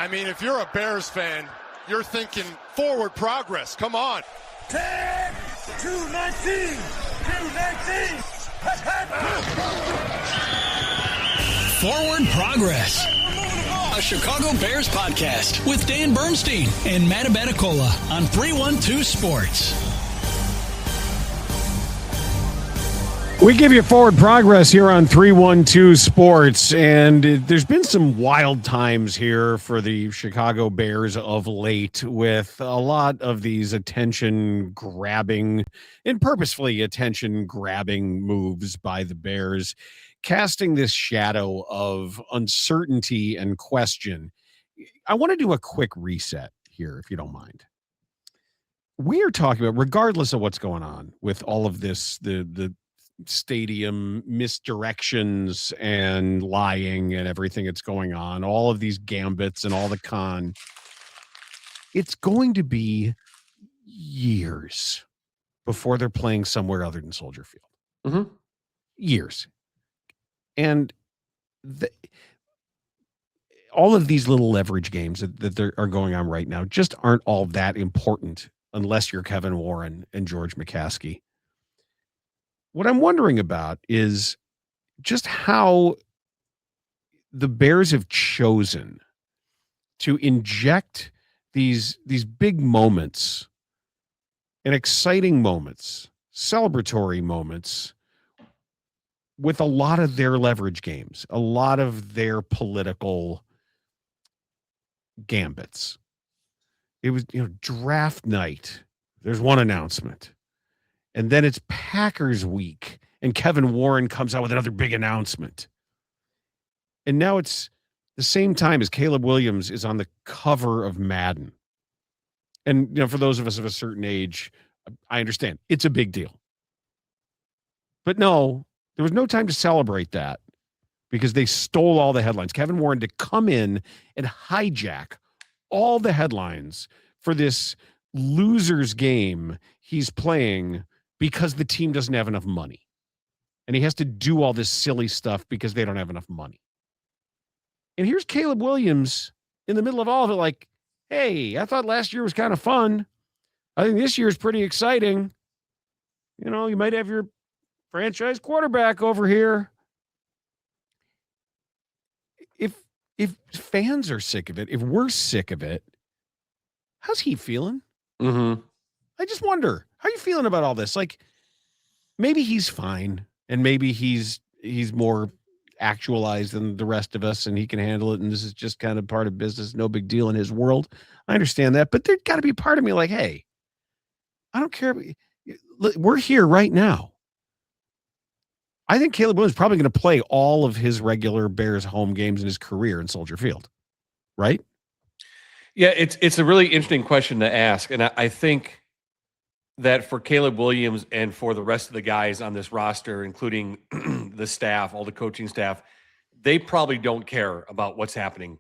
I mean, if you're a Bears fan, you're thinking forward progress. Come on. 10, 219, 219. Forward Progress, a Chicago Bears podcast with Dan Bernstein and Matt Abbatacola on 312 Sports. We give you Forward Progress here on 312 Sports, and there's been some wild times here for the Chicago Bears of late with a lot of these attention-grabbing and purposefully attention-grabbing moves by the Bears, casting this shadow of uncertainty and question. I want to do a quick reset here, if you don't mind. We are talking about, regardless of what's going on with all of this, the stadium misdirections and lying and everything that's going on, all of these gambits and all the con, it's going to be years before they're playing somewhere other than Soldier Field. Mm-hmm. Years. And all of these little leverage games that are going on right now just aren't all that important unless you're Kevin Warren and George McCaskey. What I'm wondering about is just how the Bears have chosen to inject these big moments and exciting moments, celebratory moments, with a lot of their leverage games, a lot of their political gambits. It was, draft night. There's one announcement. And then it's Packers week, and Kevin Warren comes out with another big announcement. And now it's the same time as Caleb Williams is on the cover of Madden. And, for those of us of a certain age, I understand. It's a big deal. But no, there was no time to celebrate that because they stole all the headlines. Kevin Warren to come in and hijack all the headlines for this loser's game he's playing because the team doesn't have enough money. And he has to do all this silly stuff because they don't have enough money. And here's Caleb Williams in the middle of all of it like, hey, I thought last year was kind of fun. I think this year is pretty exciting. You might have your franchise quarterback over here. If fans are sick of it, if we're sick of it, how's he feeling? Mm-hmm. I just wonder, how are you feeling about all this? Like, maybe he's fine, and maybe he's more actualized than the rest of us, and he can handle it, and this is just kind of part of business, no big deal in his world. I understand that, but there's got to be a part of me like, hey, I don't care. We're here right now. I think Caleb Williams is probably going to play all of his regular Bears home games in his career in Soldier Field, right? Yeah, it's a really interesting question to ask, and I think that for Caleb Williams and for the rest of the guys on this roster, including the staff, all the coaching staff, they probably don't care about what's happening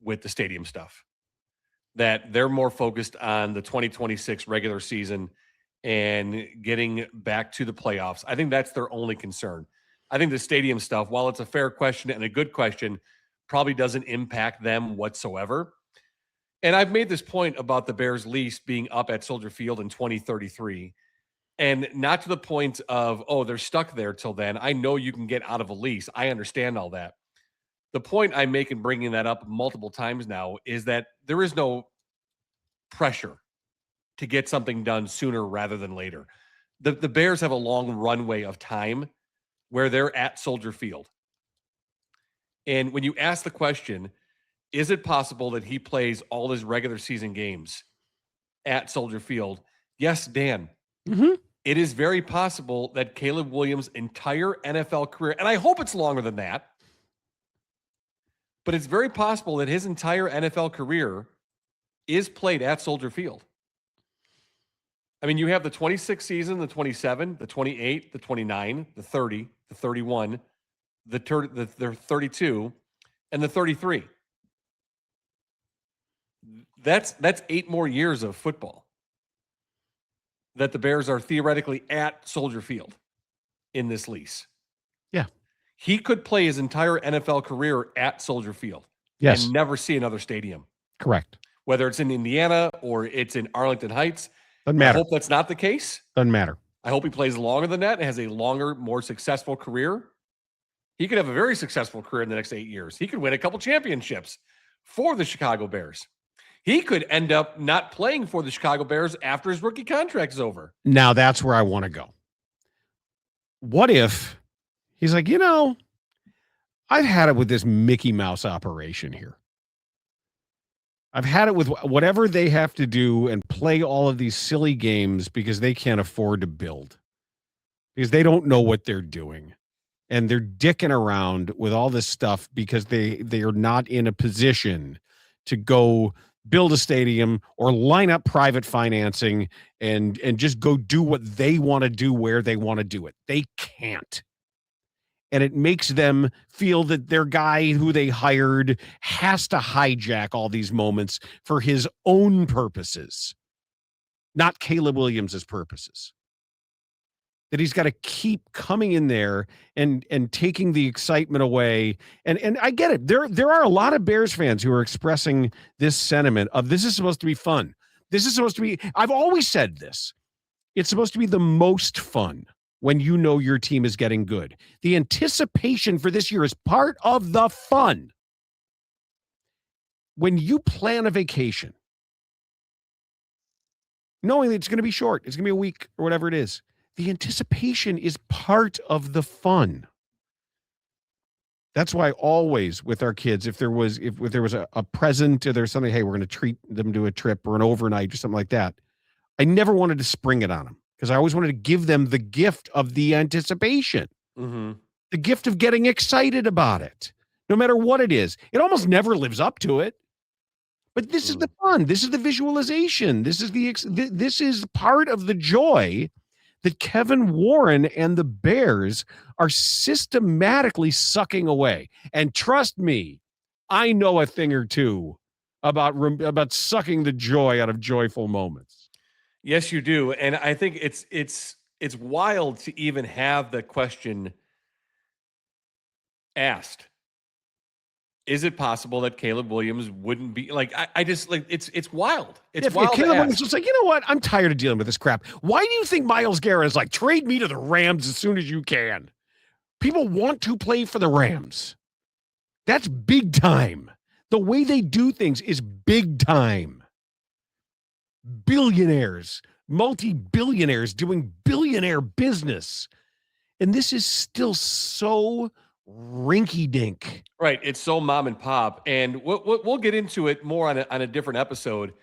with the stadium stuff. That they're more focused on the 2026 regular season and getting back to the playoffs. I think that's their only concern. I think the stadium stuff, while it's a fair question and a good question, probably doesn't impact them whatsoever. And I've made this point about the Bears lease being up at Soldier Field in 2033, and not to the point of, oh, they're stuck there till then. I know you can get out of a lease. I understand all that. The point I make in bringing that up multiple times now is that there is no pressure to get something done sooner rather than later. The Bears have a long runway of time where they're at Soldier Field. And when you ask the question, is it possible that he plays all his regular season games at Soldier Field? Yes, Dan. Mm-hmm. It is very possible that Caleb Williams' entire NFL career, and I hope it's longer than that, but it's very possible that his entire NFL career is played at Soldier Field. I mean, you have the 26 season, the 27, the 28, the 29, the 30, the 31, the 32, and the 33. That's 8 more years of football that the Bears are theoretically at Soldier Field in this lease. Yeah. He could play his entire NFL career at Soldier Field and never see another stadium. Correct. Whether it's in Indiana or it's in Arlington Heights. Doesn't matter. I hope that's not the case. Doesn't matter. I hope he plays longer than that and has a longer, more successful career. He could have a very successful career in the next 8 years. He could win a couple championships for the Chicago Bears. He could end up not playing for the Chicago Bears after his rookie contract is over. Now that's where I want to go. What if he's like, I've had it with this Mickey Mouse operation here. I've had it with whatever they have to do and play all of these silly games because they can't afford to build, because they don't know what they're doing. And they're dicking around with all this stuff because they are not in a position to go build a stadium or line up private financing and just go do what they want to do where they want to do it. They can't. And it makes them feel that their guy who they hired has to hijack all these moments for his own purposes, not Caleb Williams' purposes. That he's got to keep coming in there and taking the excitement away. And I get it. There are a lot of Bears fans who are expressing this sentiment of this is supposed to be fun. This is supposed to be, I've always said this. It's supposed to be the most fun when you know your team is getting good. The anticipation for this year is part of the fun. When you plan a vacation, knowing that it's going to be short, it's going to be a week or whatever it is, the anticipation is part of the fun. That's why always with our kids, if there was a present or there's something, hey, we're going to treat them to a trip or an overnight or something like that, I never wanted to spring it on them because I always wanted to give them the gift of the anticipation, the gift of getting excited about it, no matter what it is. It almost never lives up to it. But this is the fun. This is the visualization. This is part of the joy that Kevin Warren and the Bears are systematically sucking away. And trust me, I know a thing or two about sucking the joy out of joyful moments. Yes, you do. And I think it's wild to even have the question asked. Is it possible that Caleb Williams wouldn't be like, I just like, it's wild. It's wild. If Caleb Williams was like, you know what? I'm tired of dealing with this crap. Why do you think Myles Garrett is like, trade me to the Rams as soon as you can? People want to play for the Rams. That's big time. The way they do things is big time. Billionaires, multi-billionaires doing billionaire business. And this is still so rinky-dink. Right. It's so mom and pop. And we'll get into it more on a different episode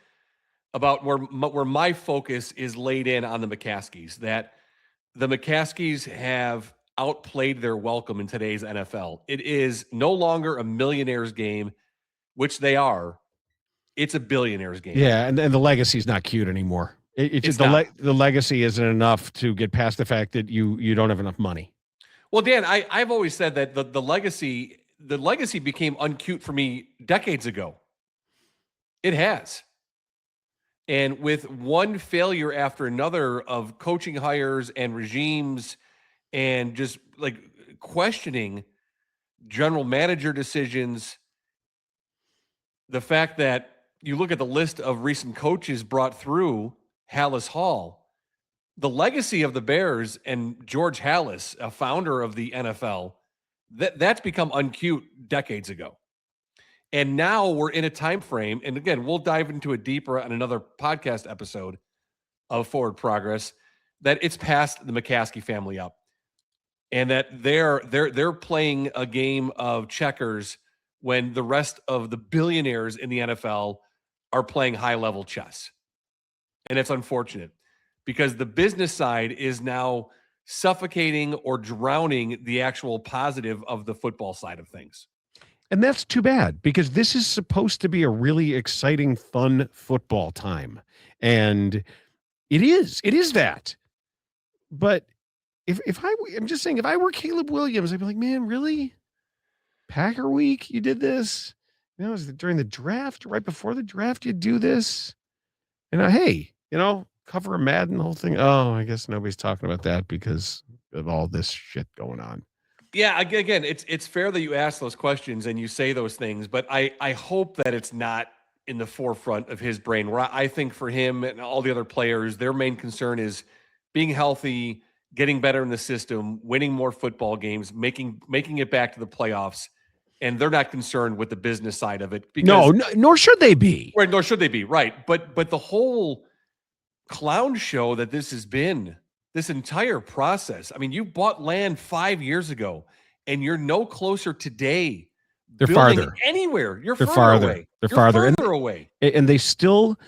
about where my focus is laid in on the McCaskies, that the McCaskies have outplayed their welcome in today's NFL. It is no longer a millionaire's game, which they are. It's a billionaire's game. Yeah, and the legacy is not cute anymore. It's the legacy isn't enough to get past the fact that you don't have enough money. Well, Dan, I've always said that the legacy became uncute for me decades ago. It has. And with one failure after another of coaching hires and regimes and just like questioning general manager decisions, the fact that you look at the list of recent coaches brought through Hallis Hall, the legacy of the Bears and George Hallis, a founder of the NFL, that's become uncute decades ago. And now we're in a time frame, and again, we'll dive into it deeper on another podcast episode of Forward Progress, that it's passed the McCaskey family up. And that they're playing a game of checkers when the rest of the billionaires in the NFL are playing high-level chess. And it's unfortunate, because the business side is now suffocating or drowning the actual positive of the football side of things. And that's too bad, because this is supposed to be a really exciting, fun football time. And it is that. But I'm just saying, if I were Caleb Williams, I'd be like, man, really? Packer week, you did this? You know, it was during the draft, right before the draft, you do this? And hey, cover a Madden, the whole thing. Oh, I guess nobody's talking about that because of all this shit going on. Yeah, again, it's fair that you ask those questions and you say those things, but I hope that it's not in the forefront of his brain, where I think for him and all the other players, their main concern is being healthy, getting better in the system, winning more football games, making it back to the playoffs. And they're not concerned with the business side of it. Because, no, nor should they be. Right, nor should they be, right. But the whole clown show that this has been, this entire process. I mean, you bought land 5 years ago, and you're no closer today. They're farther. Anywhere. They're farther away. They're farther away. And they still,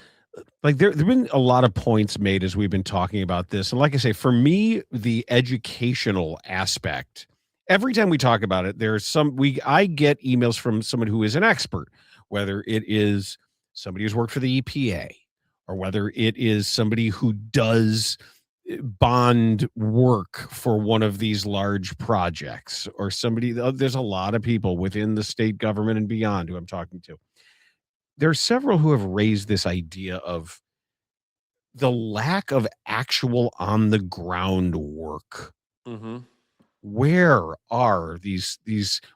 like, there've been a lot of points made as we've been talking about this. And like I say, for me, the educational aspect, every time we talk about it, I get emails from someone who is an expert, whether it is somebody who's worked for the EPA or whether it is somebody who does bond work for one of these large projects, or somebody. There's a lot of people within the state government and beyond who I'm talking to. There are several who have raised this idea of the lack of actual on the ground work. Mm-hmm. Where are these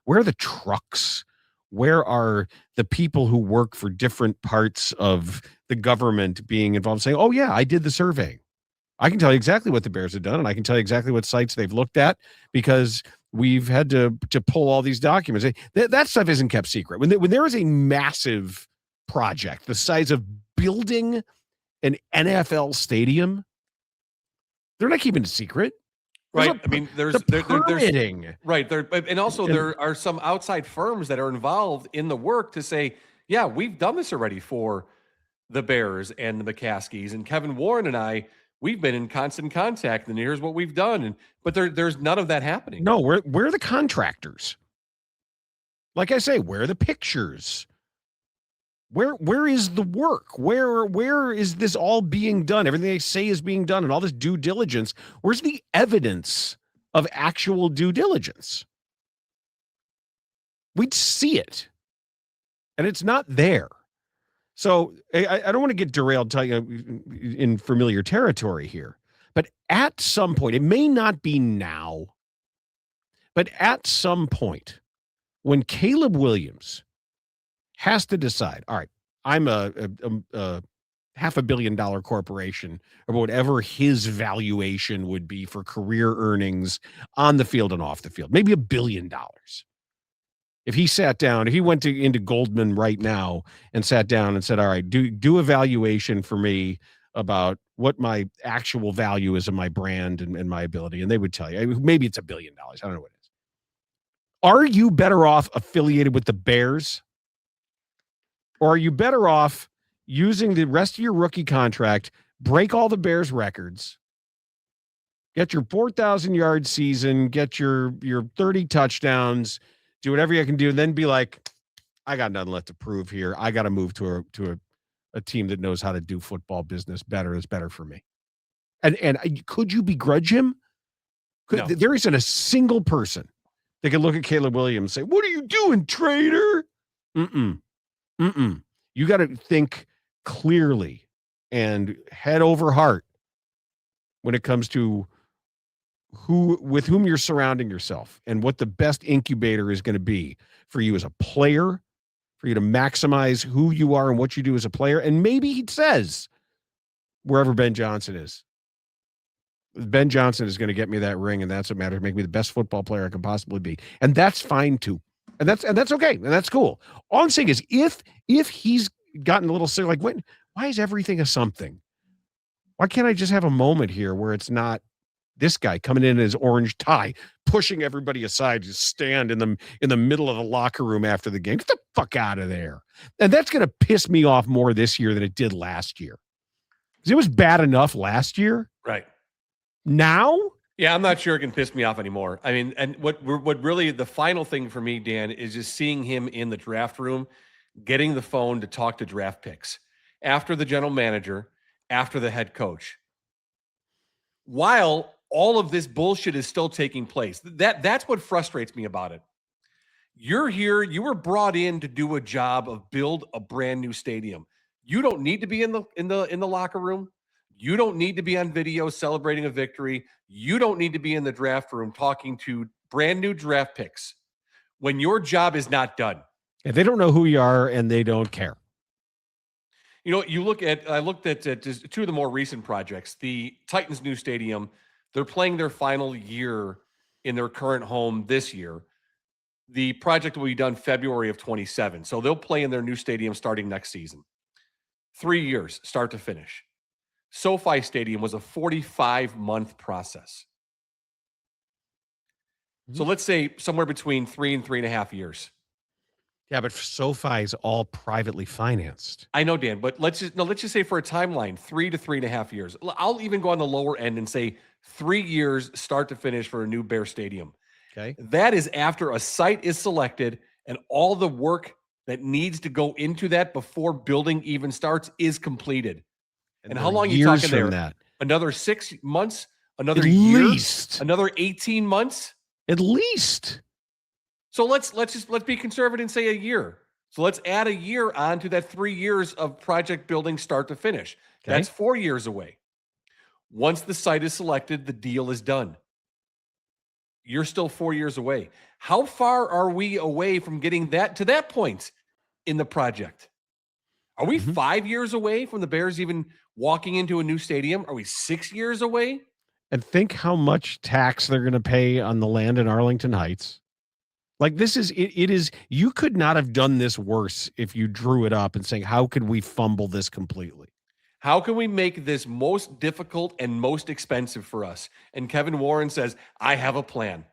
where are the trucks? Where are the people who work for different parts of the government being involved, saying, oh yeah, I did the survey. I can tell you exactly what the Bears have done, and I can tell you exactly what sites they've looked at, because we've had to pull all these documents. That stuff isn't kept secret. When there is a massive project the size of building an NFL stadium, they're not keeping it secret. Right. I mean, there's permitting. Right. And also there are some outside firms that are involved in the work to say, yeah, we've done this already for the Bears and the McCaskies, and Kevin Warren and I, we've been in constant contact, and here's what we've done. But there's none of that happening. No, where are the contractors? Like I say, where are the pictures? Where is the work? Where is this all being done? Everything they say is being done, and all this due diligence. Where's the evidence of actual due diligence? We'd see it, and it's not there. So I don't want to get derailed in familiar territory here, but at some point, it may not be now, but at some point, when Caleb Williams has to decide, all right, I'm a $500 million corporation, or whatever his valuation would be for career earnings on the field and off the field, maybe $1 billion. If he sat down, if he went into Goldman right now and sat down and said, all right, do a valuation for me about what my actual value is of my brand and my ability. And they would tell you, maybe it's $1 billion. I don't know what it is. Are you better off affiliated with the Bears? Or are you better off using the rest of your rookie contract, break all the Bears records, get your 4,000-yard season, get your 30 touchdowns, do whatever you can do, and then be like, I got nothing left to prove here. I got to move to a team that knows how to do football business better. It's better for me. And could you begrudge him? No. There isn't a single person that can look at Caleb Williams and say, what are you doing, traitor? You got to think clearly and head over heart when it comes to with whom you're surrounding yourself and what the best incubator is going to be for you as a player, for you to maximize who you are and what you do as a player. And maybe he says, wherever Ben Johnson is, Ben Johnson is going to get me that ring, and that's what matters. Make me the best football player I can possibly be. And that's fine too. And that's okay. And that's cool. All I'm saying is if he's gotten a little sick, like, why is everything a something? Why can't I just have a moment here where it's not this guy coming in his orange tie, pushing everybody aside to stand in the middle of the locker room after the game? Get the fuck out of there. And that's going to piss me off more this year than it did last year. Because it was bad enough last year. Right. Now? Yeah, I'm not sure it can piss me off anymore. I mean, and what really the final thing for me, Dan, is just seeing him in the draft room, getting the phone to talk to draft picks after the general manager, after the head coach, while all of this bullshit is still taking place. That's what frustrates me about it. You're here. You were brought in to do a job of build a brand new stadium. You don't need to be in the locker room. You don't need to be on video celebrating a victory. You don't need to be in the draft room talking to brand new draft picks when your job is not done. If they don't know who you are and they don't care. You know, I looked at just two of the more recent projects. The Titans' new stadium, they're playing their final year in their current home this year. The project will be done February of 27. So they'll play in their new stadium starting next season. 3 years, start to finish. SoFi Stadium was a 45-month process. So let's say somewhere between 3 and 3.5 years. Yeah, but SoFi is all privately financed. I know, Dan, but let's just say for a timeline, 3 to 3.5 years. I'll even go on the lower end and say 3 years, start to finish for a new Bear Stadium. Okay. That is after a site is selected and all the work that needs to go into that before building even starts is completed. And how long are you talking there? That. Another 6 months? Another At year? least. Another 18 months? At least. So let's be conservative and say a year. So let's add a year on to that 3 years of project building start to finish. Okay. That's 4 years away. Once the site is selected, the deal is done. You're still 4 years away. How far are we away from getting that to that point in the project? Are we 5 years away from the Bears even walking into a new stadium? Are we 6 years away? And think how much tax they're going to pay on the land in Arlington Heights. Like this is, it is, you could not have done this worse if you drew it up and saying, how could we fumble this completely? How can we make this most difficult and most expensive for us? And Kevin Warren says, I have a plan.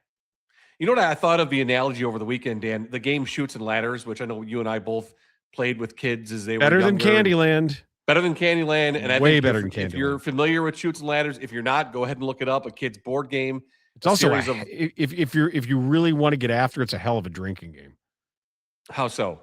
You know what I thought of the analogy over the weekend, Dan? The game Chutes and Ladders, which I know you and I both played with kids as they were better than younger. Candyland. Better than Candyland. And I way think better than Candyland. If you're familiar with Chutes and Ladders, if you're not, go ahead and look it up. A kid's board game. It's also if you really want to get after, it's a hell of a drinking game. How so?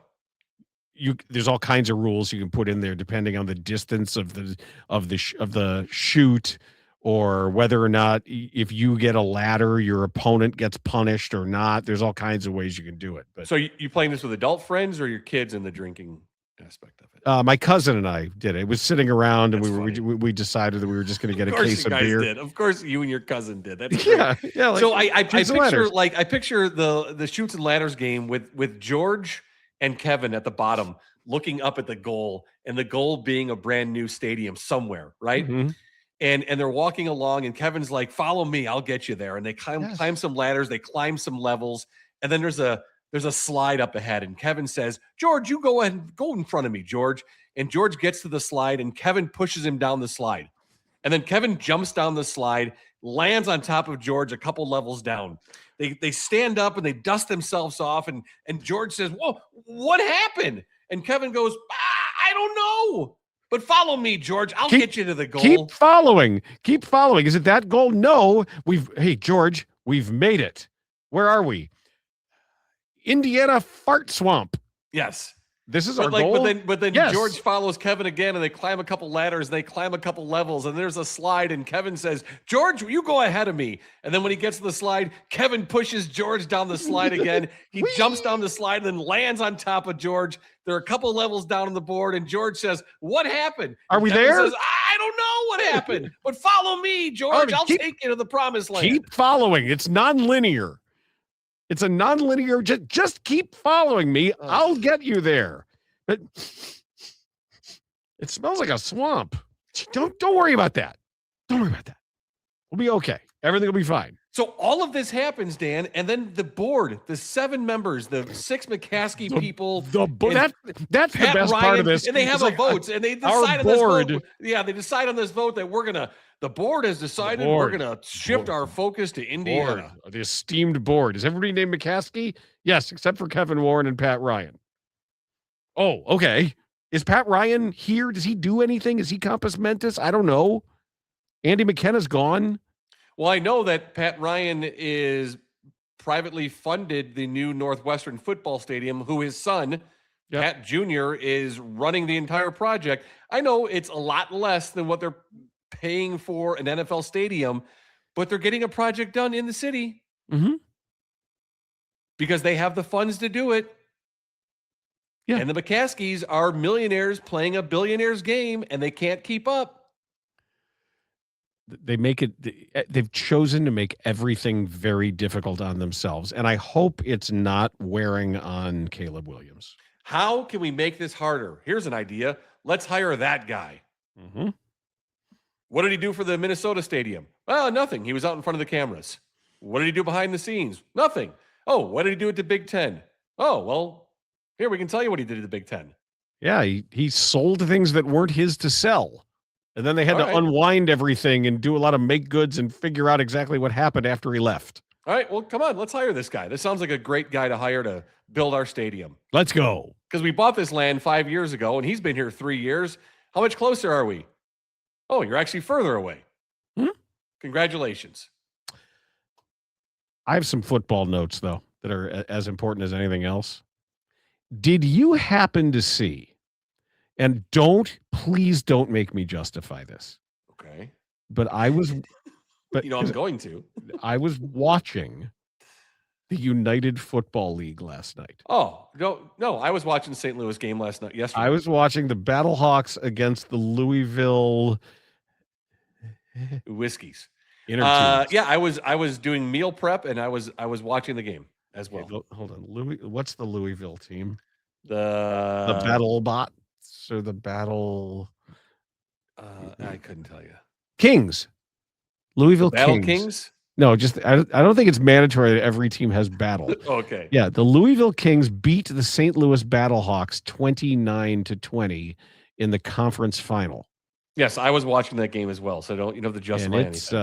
There's all kinds of rules you can put in there depending on the distance of the shoot, or whether or not if you get a ladder, your opponent gets punished or not. There's all kinds of ways you can do it. But so you playing this with adult friends or your kids in the drinking aspect of it? My cousin and I did it. It was sitting around, and we decided that we were just going to get a case of beer. Did. Of course, you and your cousin did. That's yeah. Like, so I picture the Chutes and Ladders game with George and Kevin at the bottom looking up at the goal, and the goal being a brand new stadium somewhere, right? Mm-hmm. And they're walking along, and Kevin's like, "Follow me, I'll get you there." And they climb some ladders, they climb some levels, and then there's a slide up ahead. And Kevin says, "George, you go ahead and go in front of me, George." And George gets to the slide, and Kevin pushes him down the slide. And then Kevin jumps down the slide, lands on top of George a couple levels down. They stand up and they dust themselves off, and George says, "Whoa, what happened?" And Kevin goes, "I don't know. But follow me, George. I'll get you to the goal." Keep following. Is it that goal? No. Hey, George, we've made it. Where are we? Indiana Fart Swamp. Yes. This is our goal. But then yes. George follows Kevin again, and they climb a couple ladders, they climb a couple levels, and there's a slide, and Kevin says, "George, you go ahead of me." And then when he gets to the slide, Kevin pushes George down the slide again. He jumps down the slide and then lands on top of George. They're a couple levels down on the board, and George says, "What happened?" Are we Kevin there? Says, "I don't know what happened, but follow me, George. I'll take you to the promised land." Keep following. It's non-linear. It's a non-linear. Just keep following me. I'll get you there. But it smells like a swamp. Don't worry about that. Don't worry about that. We'll be okay. Everything will be fine. So all of this happens, Dan, and then the board, the 7 members, the 6 McCaskey people, that's Pat the best Ryan, part of this. and they have a vote, and they decide on this vote. Yeah, they decide on this vote that the board has decided we're gonna shift our focus to Indiana. The esteemed board. Is everybody named McCaskey? Yes, except for Kevin Warren and Pat Ryan. Oh, okay. Is Pat Ryan here? Does he do anything? Is he compos mentis? I don't know. Andy McKenna's gone. Well, I know that Pat Ryan is privately funded the new Northwestern football stadium, who his son, Pat Jr., is running the entire project. I know it's a lot less than what they're paying for an NFL stadium, but they're getting a project done in the city because they have the funds to do it. Yeah. And the McCaskies are millionaires playing a billionaire's game, and they can't keep up. They've chosen to make everything very difficult on themselves. And I hope it's not wearing on Caleb Williams. How can we make this harder? Here's an idea. Let's hire that guy. Mm-hmm. What did he do for the Minnesota stadium? Well, nothing. He was out in front of the cameras. What did he do behind the scenes? Nothing. Oh, what did he do at the Big Ten? Oh, well, here we can tell you what he did at the Big Ten. Yeah, he sold things that weren't his to sell. And then they had to unwind everything and do a lot of make goods and figure out exactly what happened after he left. All right, well, come on. Let's hire this guy. This sounds like a great guy to hire to build our stadium. Let's go. Because we bought this land 5 years ago, and he's been here 3 years. How much closer are we? Oh, you're actually further away. Congratulations. I have some football notes, though, that are as important as anything else. Did you happen to see, and please don't make me justify this. Okay. But I'm going to. I was watching the United Football League last night. Oh, no, I was watching the St. Louis game yesterday. I was watching the Battlehawks against the Louisville Whiskies. Yeah, I was doing meal prep, and I was watching the game as well. Okay, hold on. What's the Louisville team? The BattleBots or the Battle I couldn't tell you. Kings. Louisville Battle Kings. Kings? No, I don't think it's mandatory that every team has battle. Okay. Yeah, the Louisville Kings beat the St. Louis Battlehawks 29-20 in the conference final. Yes, I was watching that game as well, so don't the justify anything.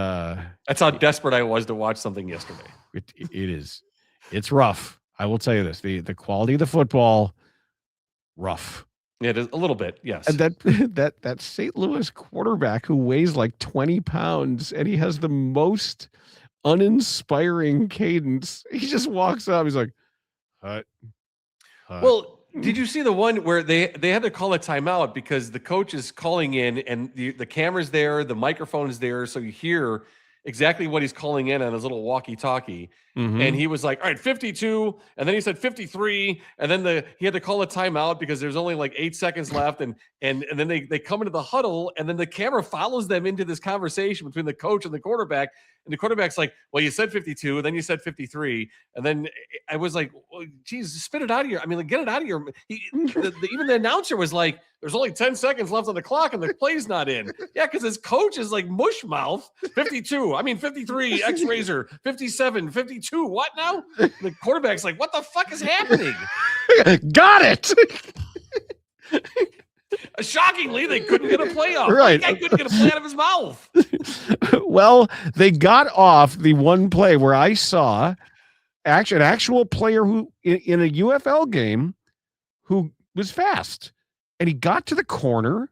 That's how desperate I was to watch something yesterday. It is. It's rough. I will tell you this. The quality of the football, rough. It is a little bit, yes. And that St. Louis quarterback who weighs like 20 pounds and he has the most uninspiring cadence. He just walks up. He's like, hut. Well, did you see the one where they had to call a timeout because the coach is calling in and the camera's there, the microphone is there, so you hear exactly what he's calling in on his little walkie-talkie. Mm-hmm. And he was like, all right, 52. And then he said 53. And then he had to call a timeout because there's only like 8 seconds left. And then they come into the huddle, and then the camera follows them into this conversation between the coach and the quarterback. And the quarterback's like, well, you said 52, and then you said 53. And then I was like, well, geez, spit it out of your, get it out of your, even the announcer was like, there's only 10 seconds left on the clock and the play's not in. Yeah, because his coach is like mush mouth. 52, 53, X-Razor, 57, 52. What now? The quarterback's like, what the fuck is happening? Got it. Shockingly, they couldn't get a play off. Right. I couldn't get a play out of his mouth. Well, they got off the one play where I saw an actual player who in a UFL game who was fast. And he got to the corner,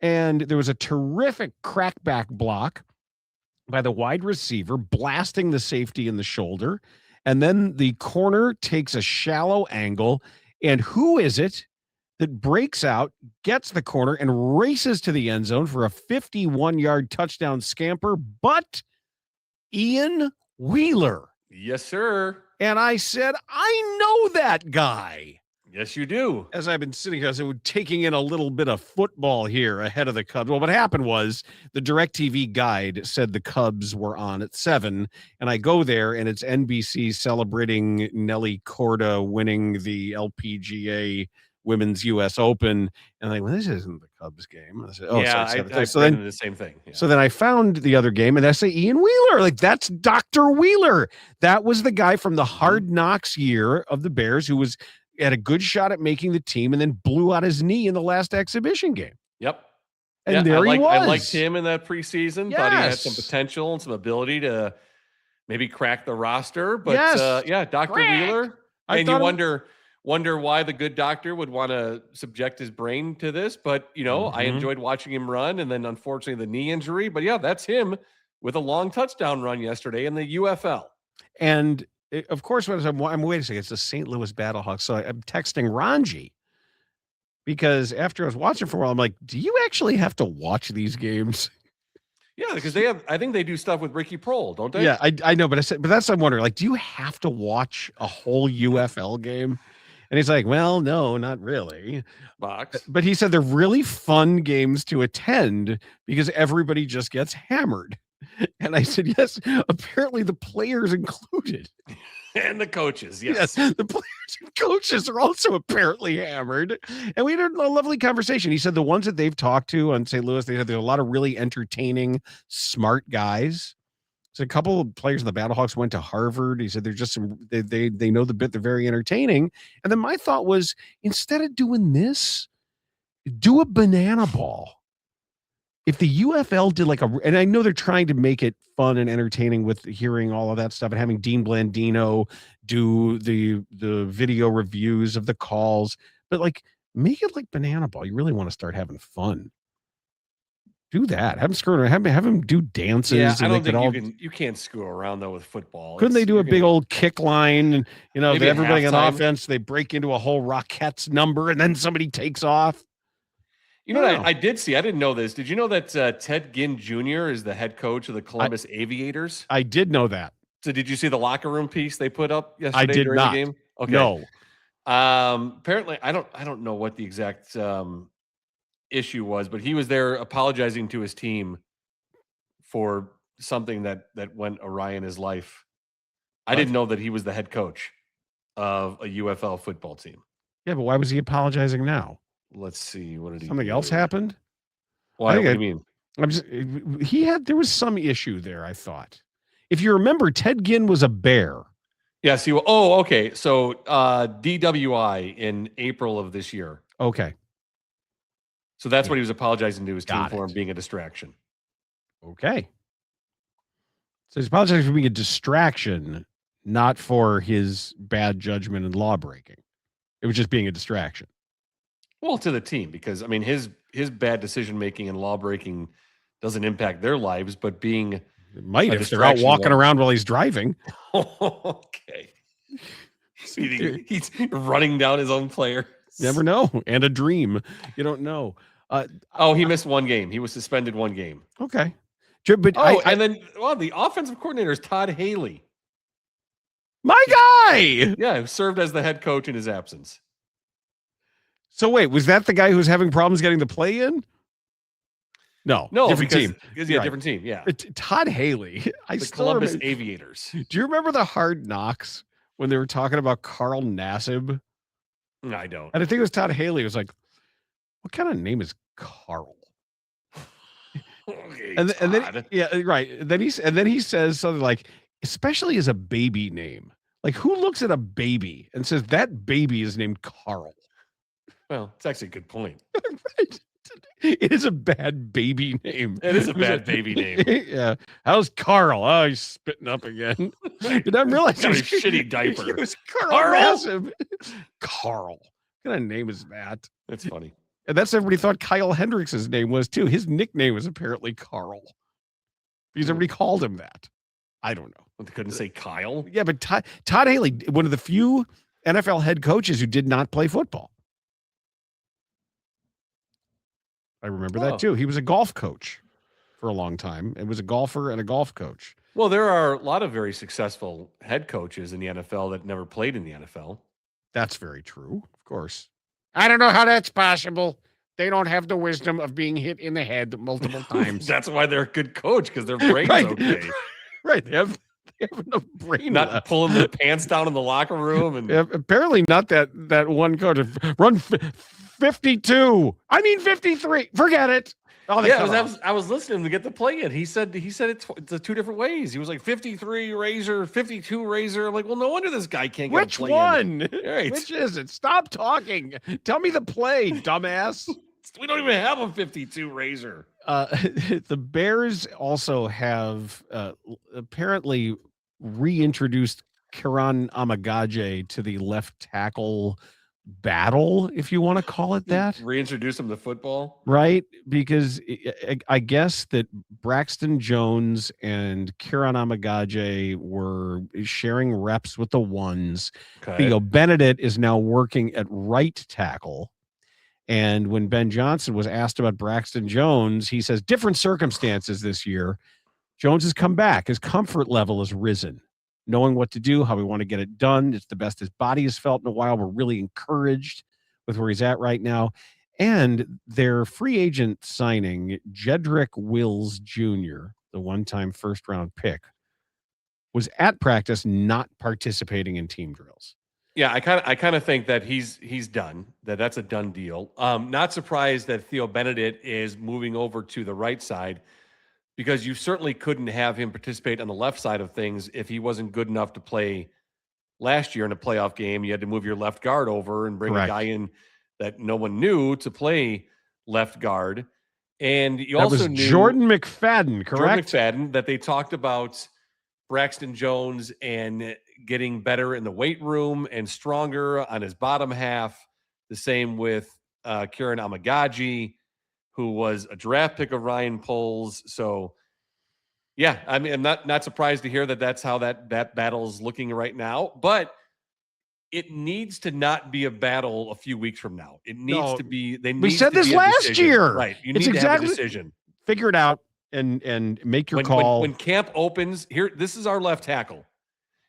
and there was a terrific crackback block by the wide receiver, blasting the safety in the shoulder. And then the corner takes a shallow angle. And who is it that breaks out, gets the corner, and races to the end zone for a 51-yard touchdown scamper? But Ian Wheeler. Yes, sir. And I said, I know that guy. Yes, you do. As I've been sitting here, I was taking in a little bit of football here ahead of the Cubs. Well, what happened was the DirecTV guide said the Cubs were on at 7, and I go there, and it's NBC celebrating Nelly Corda winning the LPGA Women's U.S. Open, and I'm like, well, this isn't the Cubs game. I said, I then the same thing. Yeah. So then I found the other game, and I say Ian Wheeler, like that's Dr. Wheeler. That was the guy from the Hard Knocks year of the Bears who had a good shot at making the team and then blew out his knee in the last exhibition game. Yep. And there he was. I liked him in that preseason. Yes. Thought he had some potential and some ability to maybe crack the roster. But Dr. Wheeler. And you wonder why the good doctor would want to subject his brain to this. But, I enjoyed watching him run. And then unfortunately the knee injury. But yeah, that's him with a long touchdown run yesterday in the UFL. And of course, I'm waiting a second. It's the St. Louis Battlehawks. So I'm texting Ranji because after I was watching for a while, I'm like, do you actually have to watch these games? Yeah, because I think they do stuff with Ricky Prohl, don't they? Yeah, I know. But I'm wondering, like, do you have to watch a whole UFL game? And he's like, well, no, not really. Box. But he said they're really fun games to attend because everybody just gets hammered. And I said, yes, apparently the players included. And the coaches, yes. The players and coaches are also apparently hammered. And we had a lovely conversation. He said the ones that they've talked to on St. Louis, they said there's a lot of really entertaining, smart guys. So a couple of players in the Battlehawks went to Harvard. He said there's just some, they know the bit, they're very entertaining. And then my thought was, instead of doing this, do a banana ball. If the UFL did like and I know they're trying to make it fun and entertaining with hearing all of that stuff and having Dean Blandino do the video reviews of the calls, but like make it like banana ball. You really want to start having fun. Do that. Have them screw around. Have them do dances. Yeah, I don't think you can't screw around though with football. Couldn't they do a big old kick line? And everybody on offense, they break into a whole Rockettes number and then somebody takes off. You know what I did see? I didn't know this. Did you know that Ted Ginn Jr. is the head coach of the Columbus Aviators? I did know that. So did you see the locker room piece they put up yesterday? I did during not. The game? Okay. No. Apparently, I don't know what the exact issue was, but he was there apologizing to his team for something that went awry in his life. I didn't know that he was the head coach of a UFL football team. Yeah, but why was he apologizing now? Let's see. What did he Something do? else happened? What do you mean? There was some issue there, I thought. If you remember, Ted Ginn was a Bear. Yes. Okay. So DWI in April of this year. Okay. So that's what he was apologizing to his team for, him being a distraction. Okay. So he's apologizing for being a distraction, not for his bad judgment and law breaking. It was just being a distraction. Well, to the team, because I mean his bad decision making and law breaking doesn't impact their lives, but being it might if they're out walking around while he's driving. Okay. He's running down his own player. Never know. And a dream. You don't know. He missed one game. He was suspended one game. Okay. But the offensive coordinator is Todd Haley. My guy. Yeah, who served as the head coach in his absence. So wait, was that the guy who was having problems getting the play in? No, different team. Different team. Yeah, Todd Haley. The Columbus Aviators. Do you remember the Hard Knocks when they were talking about Carl Nassib? No, I don't. And I think it was Todd Haley. It was like, what kind of name is Carl? Okay, and then right. And then he says something like, especially as a baby name. Like, who looks at a baby and says that baby is named Carl? Well, it's actually a good point. Right. It is a bad baby name. It is a bad baby name. Yeah. How's Carl? Oh, he's spitting up again. Did I realize he was a shitty diaper? It was Carl. Carl. What kind of name is that? That's funny. And that's everybody thought Kyle Hendricks' name was too. His nickname was apparently Carl. Because everybody called him that. I don't know. They couldn't say Kyle? Yeah, but Todd Haley, one of the few NFL head coaches who did not play football. I remember that too. He was a golf coach for a long time. It was a golfer and a golf coach. Well, there are a lot of very successful head coaches in the NFL that never played in the NFL. That's very true, of course. I don't know how that's possible. They don't have the wisdom of being hit in the head multiple times. That's why they're a good coach, because their brain's okay. Right. They have enough brain. Not pulling the pants down in the locker room. And apparently not that one coach. Run 52. I mean 53. Forget it. Oh, I was listening to get the play in. He said it's two different ways. He was like 53 razor, 52 razor. I'm like, well, no wonder this guy can't get Which a play one? In. Right. Which is it? Stop talking. Tell me the play, dumbass. We don't even have a 52 razor. The Bears also have apparently reintroduced Kiran Amagaje to the left tackle battle, if you want to call it that. Reintroduce him to football, right? Because I guess that Braxton Jones and Kiran Amagaje were sharing reps with the ones. Okay. Theo Benedict is now working at right tackle. And when Ben Johnson was asked about Braxton Jones, he says, different circumstances this year. Jones has come back. His comfort level has risen. Knowing what to do, how we want to get it done. It's the best his body has felt in a while. We're really encouraged with where he's at right now. And their free agent signing, Jedrick Wills Jr., the one-time first-round pick, was at practice not participating in team drills. Yeah, I kind of think that he's done. That's a done deal. Not surprised that Theo Benedict is moving over to the right side, because you certainly couldn't have him participate on the left side of things if he wasn't good enough to play last year in a playoff game. You had to move your left guard over and bring Correct. a guy in that no one knew to play left guard. And you That also was knew Jordan McFadden, correct? Jordan McFadden, that they talked about Braxton Jones and getting better in the weight room and stronger on his bottom half. The same with Kieran Amagaji, who was a draft pick of Ryan Poles. So, yeah, I mean, I'm not surprised to hear that that's how that battle is looking right now. But it needs to not be a battle a few weeks from now. It needs to be. We said this last year, right? You it's need to have a exactly, decision. Figure it out and make your call. When camp opens, here, this is our left tackle.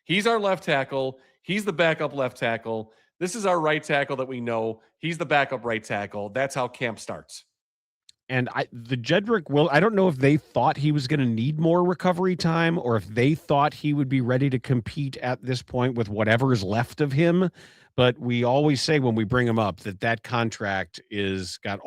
He's our left tackle. He's the backup left tackle. This is our right tackle that we know. He's the backup right tackle. That's how camp starts. And the Jedrick Will, I don't know if they thought he was going to need more recovery time or if they thought he would be ready to compete at this point with whatever is left of him. But we always say when we bring him up that contract is got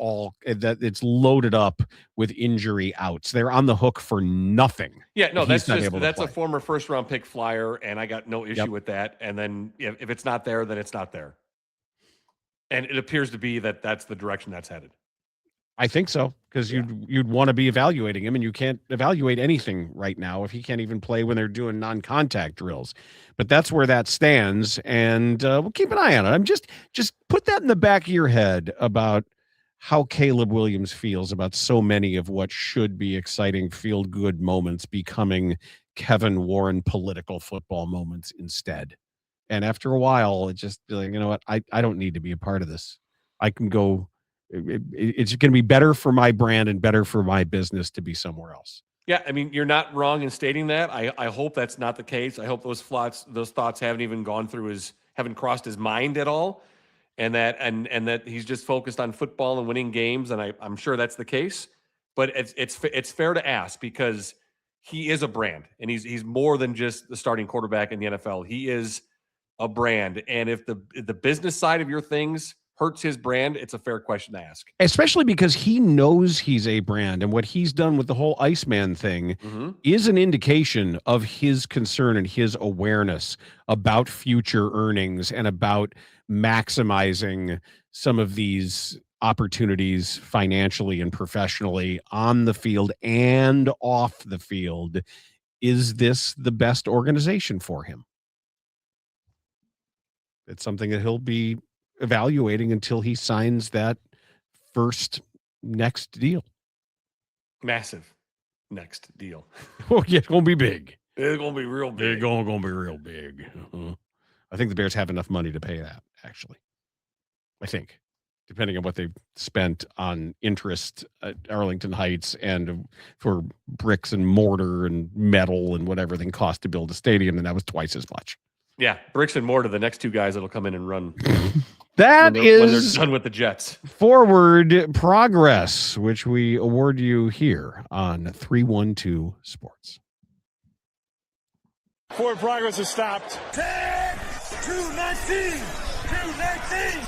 that it's loaded up with injury outs. They're on the hook for nothing. Yeah, no, that's a former first round pick flyer, and I got no issue with that. And then if it's not there, then it's not there. And it appears to be that that's the direction that's headed. I think so, because you'd want to be evaluating him, and you can't evaluate anything right now if he can't even play when they're doing non-contact drills. But that's where that stands, and we'll keep an eye on it. I'm just put that in the back of your head about how Caleb Williams feels about so many of what should be exciting feel-good moments becoming Kevin Warren political football moments instead. And after a while, it's just like, you know what, I don't need to be a part of this. I can go. It's going to be better for my brand and better for my business to be somewhere else. Yeah, I mean, you're not wrong in stating that. I hope that's not the case. I hope those thoughts haven't even gone through haven't crossed his mind at all, and that he's just focused on football and winning games. And I'm sure that's the case. But it's fair to ask, because he is a brand, and he's more than just the starting quarterback in the NFL. He is a brand, and if the business side of your things hurts his brand, it's a fair question to ask. Especially because he knows he's a brand, and what he's done with the whole Iceman thing is an indication of his concern and his awareness about future earnings and about maximizing some of these opportunities financially and professionally on the field and off the field. Is this the best organization for him? It's something that he'll be evaluating until he signs that next deal. Massive next deal. Oh, yeah, it's going to be big. It's going to be real big. It's going to be real big. I think the Bears have enough money to pay that, actually. I think, depending on what they've spent on interest at Arlington Heights and for bricks and mortar and metal and what everything cost to build a stadium, and that was twice as much. Yeah, bricks and mortar, the next two guys that'll come in and run. That when they're done with the Jets. Forward Progress, which we award you here on 312 Sports. Forward Progress has stopped. 10, 219, 219.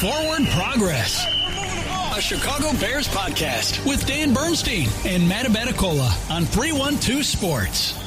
Forward Progress, a Chicago Bears podcast with Dan Bernstein and Matt Abbatacola on 312 Sports.